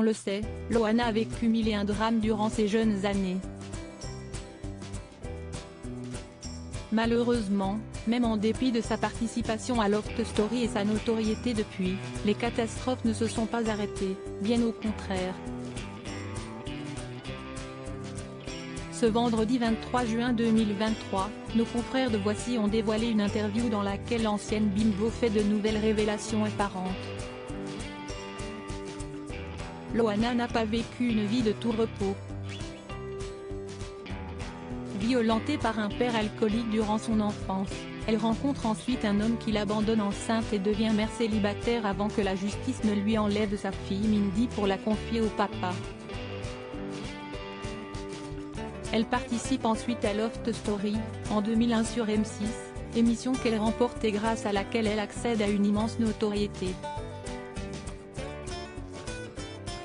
On le sait, Loana a vécu 1001 drames durant ses jeunes années. Malheureusement, même en dépit de sa participation à Loft Story et sa notoriété depuis, les catastrophes ne se sont pas arrêtées, bien au contraire. Ce vendredi 23 juin 2023, nos confrères de Voici ont dévoilé une interview dans laquelle l'ancienne bimbo fait de nouvelles révélations effarantes. Loana n'a pas vécu une vie de tout repos. Violentée par un père alcoolique durant son enfance, elle rencontre ensuite un homme qui l'abandonne enceinte et devient mère célibataire avant que la justice ne lui enlève sa fille Mindy pour la confier au papa. Elle participe ensuite à Loft Story, en 2001 sur M6, émission qu'elle remporte et grâce à laquelle elle accède à une immense notoriété.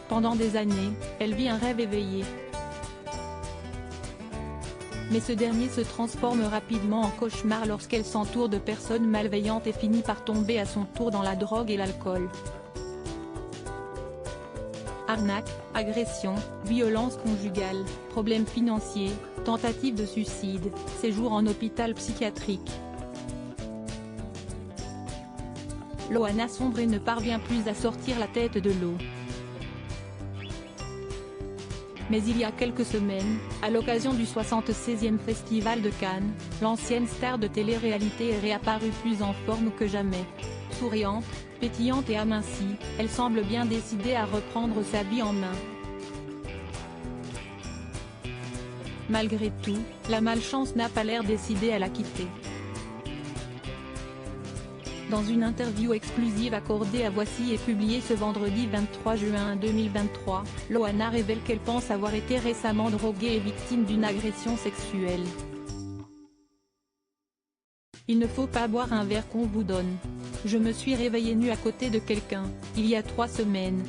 Pendant des années, elle vit un rêve éveillé. Mais ce dernier se transforme rapidement en cauchemar lorsqu'elle s'entoure de personnes malveillantes et finit par tomber à son tour dans la drogue et l'alcool. Arnaque, agression, violence conjugale, problèmes financiers, tentative de suicide, séjour en hôpital psychiatrique. Loana sombre et ne parvient plus à sortir la tête de l'eau. Mais il y a quelques semaines, à l'occasion du 76e Festival de Cannes, l'ancienne star de télé-réalité est réapparue plus en forme que jamais. Souriante, pétillante et amincie, elle semble bien décidée à reprendre sa vie en main. Malgré tout, la malchance n'a pas l'air décidée à la quitter. Dans une interview exclusive accordée à Voici et publiée ce vendredi 23 juin 2023, Loana révèle qu'elle pense avoir été récemment droguée et victime d'une agression sexuelle. Il ne faut pas boire un verre qu'on vous donne. Je me suis réveillée nue à côté de quelqu'un, il y a 3 semaines.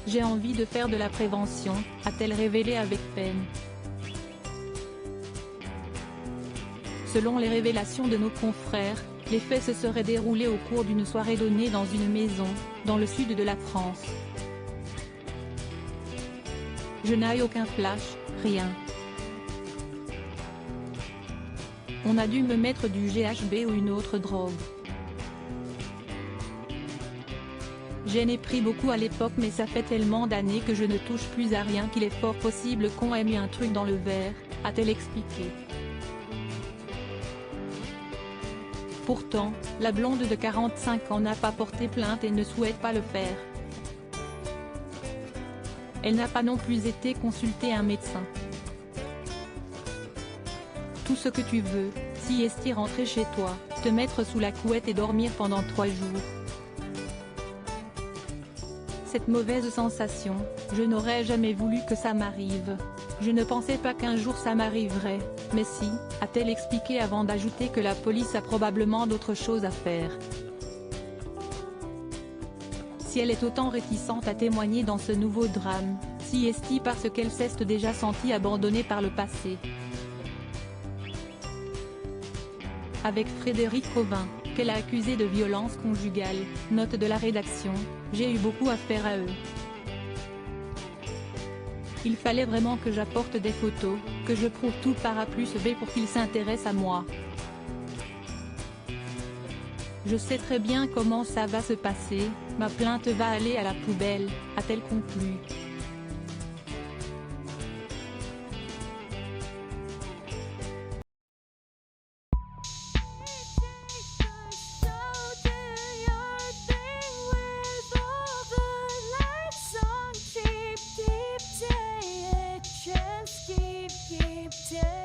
J'ai envie de faire de la prévention, a-t-elle révélé avec peine. Selon les révélations de nos confrères, les faits se seraient déroulés au cours d'une soirée donnée dans une maison, dans le sud de la France. Je n'ai aucun flash, rien. On a dû me mettre du GHB ou une autre drogue. J'en ai pris beaucoup à l'époque mais ça fait tellement d'années que je ne touche plus à rien qu'il est fort possible qu'on ait mis un truc dans le verre, a-t-elle expliqué. Pourtant, la blonde de 45 ans n'a pas porté plainte et ne souhaite pas le faire. Elle n'a pas non plus été consulter un médecin. Tout ce que tu veux, si est rentrer chez toi, te mettre sous la couette et dormir pendant 3 jours. Cette mauvaise sensation, je n'aurais jamais voulu que ça m'arrive. Je ne pensais pas qu'un jour ça m'arriverait, mais si, a-t-elle expliqué avant d'ajouter que la police a probablement d'autres choses à faire. Si elle est autant réticente à témoigner dans ce nouveau drame, si est-ce parce qu'elle s'est déjà sentie abandonnée par le passé. Avec Frédéric Covin, qu'elle a accusé de violence conjugale, note de la rédaction, j'ai eu beaucoup à faire à eux. Il fallait vraiment que j'apporte des photos, que je prouve tout par A plus B pour qu'ils s'intéressent à moi. Je sais très bien comment ça va se passer, ma plainte va aller à la poubelle, a-t-elle conclu. Yeah.